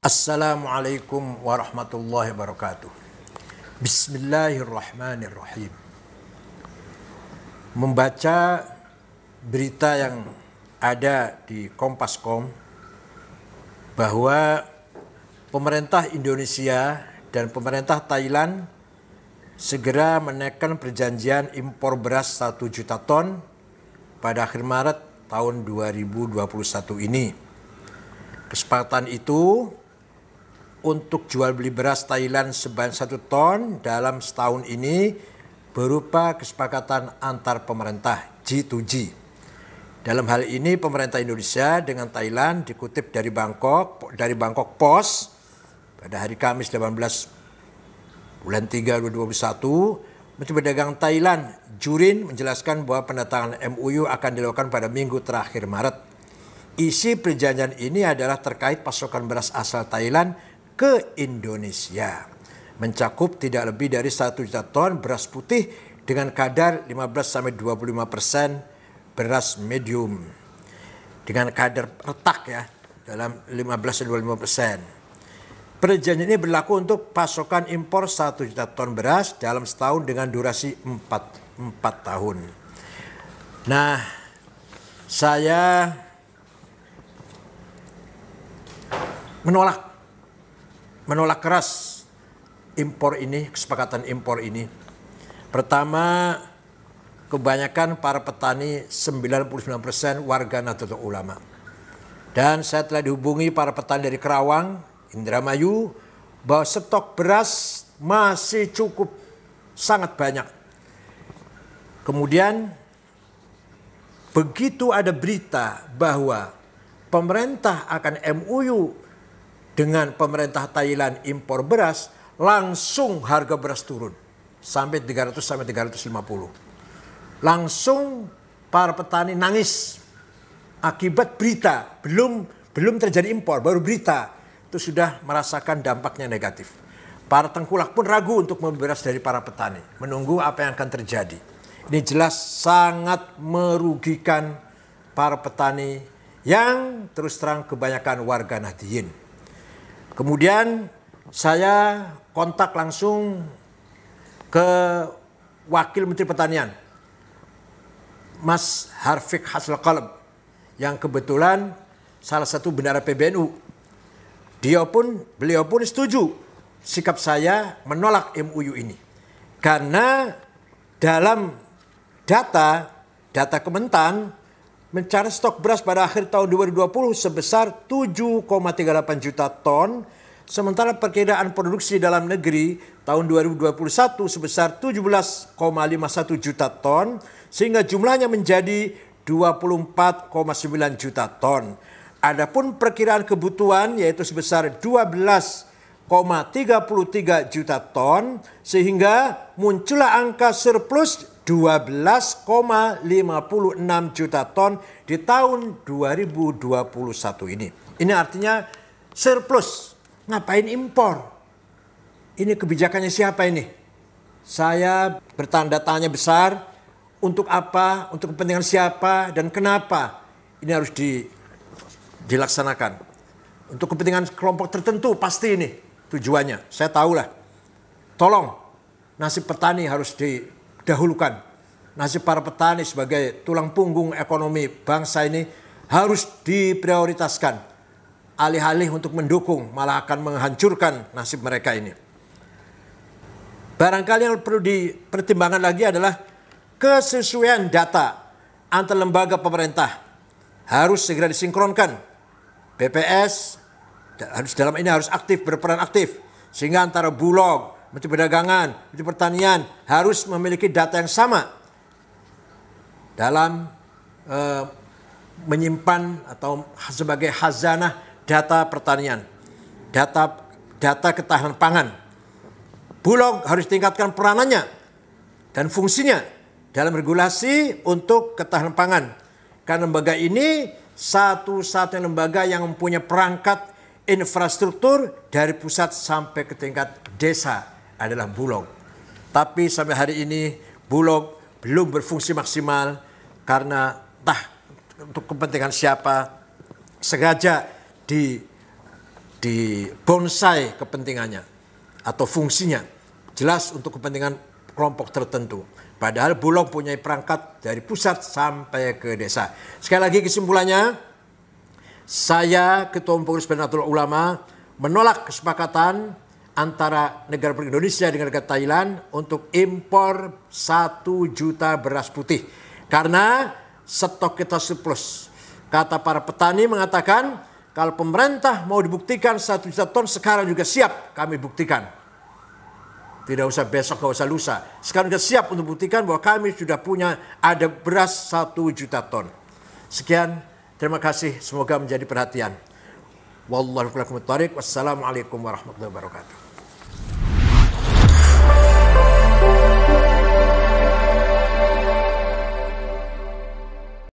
Assalamualaikum warahmatullahi wabarakatuh. Bismillahirrahmanirrahim. Membaca berita yang ada di Kompas.com bahwa pemerintah Indonesia dan pemerintah Thailand segera menaikkan perjanjian impor beras 1 juta ton pada akhir Maret tahun 2021 ini. Kesepakatan itu untuk jual beli beras Thailand sebanyak 1 ton dalam setahun ini berupa kesepakatan antar pemerintah G2G. Dalam hal ini pemerintah Indonesia dengan Thailand dikutip dari Bangkok Post pada hari Kamis 18 bulan 3 2021, Menteri Perdagangan Thailand Jurin menjelaskan bahwa penandatanganan MOU akan dilakukan pada minggu terakhir Maret. Isi perjanjian ini adalah terkait pasokan beras asal Thailand ke Indonesia, mencakup tidak lebih dari 1 juta ton beras putih dengan kadar 15-25% beras medium dengan kadar retak ya dalam 15-25%. Perjanjian ini berlaku untuk pasokan impor 1 juta ton beras dalam setahun dengan durasi 4 tahun. Nah, saya menolak keras impor ini, kesepakatan impor ini. Pertama, kebanyakan para petani 99% warga Nahdlatul Ulama. Dan saya telah dihubungi para petani dari Kerawang, Indramayu, bahwa stok beras masih cukup sangat banyak. Kemudian begitu ada berita bahwa pemerintah akan MOU dengan pemerintah Thailand impor beras, langsung harga beras turun sampai 300-350. Langsung para petani nangis akibat berita, belum terjadi impor, baru berita itu sudah merasakan dampaknya negatif. Para tengkulak pun ragu untuk membeli beras dari para petani, menunggu apa yang akan terjadi. Ini jelas sangat merugikan para petani yang terus terang kebanyakan warga Nahdliyin. Kemudian saya kontak langsung ke Wakil Menteri Pertanian, Mas Harfiq Hasl Qalb, yang kebetulan salah satu bendahara PBNU. Beliau pun setuju sikap saya menolak MOU ini. Karena dalam data Kementan mencatat stok beras pada akhir tahun 2020 sebesar 7,38 juta ton, sementara perkiraan produksi dalam negeri tahun 2021 sebesar 17,51 juta ton, sehingga jumlahnya menjadi 24,9 juta ton. Adapun perkiraan kebutuhan yaitu sebesar 12,33 juta ton, sehingga muncullah angka surplus 12,56 juta ton di tahun 2021 ini. Ini artinya surplus. Ngapain impor? Ini kebijakannya siapa ini? Saya bertanda tanya besar. Untuk apa? Untuk kepentingan siapa? Dan kenapa ini harus dilaksanakan? Untuk kepentingan kelompok tertentu pasti ini tujuannya. Saya tahulah. Tolong nasib petani harus didahulukan. Nasib para petani sebagai tulang punggung ekonomi bangsa ini harus diprioritaskan. Alih-alih untuk mendukung malah akan menghancurkan nasib mereka ini. Barangkali yang perlu dipertimbangkan lagi adalah kesesuaian data antar lembaga pemerintah. Harus segera disinkronkan. BPS harus berperan aktif. Sehingga antara Bulog, Menteri Perdagangan, Menteri Pertanian harus memiliki data yang sama dalam menyimpan atau sebagai khazanah data pertanian, data ketahanan pangan. Bulog harus tingkatkan peranannya dan fungsinya dalam regulasi untuk ketahanan pangan. Karena lembaga ini satu-satunya lembaga yang mempunyai perangkat infrastruktur dari pusat sampai ke tingkat desa adalah Bulog. Tapi sampai hari ini Bulog belum berfungsi maksimal karena entah untuk kepentingan siapa sengaja dibonsai kepentingannya atau fungsinya. Jelas untuk kepentingan kelompok tertentu. Padahal Bulog punya perangkat dari pusat sampai ke desa. Sekali lagi kesimpulannya, saya Ketua Umum Pengurus Nahdlatul Ulama menolak kesepakatan antara negara Indonesia dengan negara Thailand untuk impor 1 juta beras putih. Karena stok kita surplus. Kata para petani mengatakan, kalau pemerintah mau dibuktikan 1 juta ton, sekarang juga siap kami buktikan. Tidak usah besok, tidak usah lusa. Sekarang juga siap untuk buktikan bahwa kami sudah punya ada beras 1 juta ton. Sekian, terima kasih. Semoga menjadi perhatian. Wassalamualaikum warahmatullahi wabarakatuh.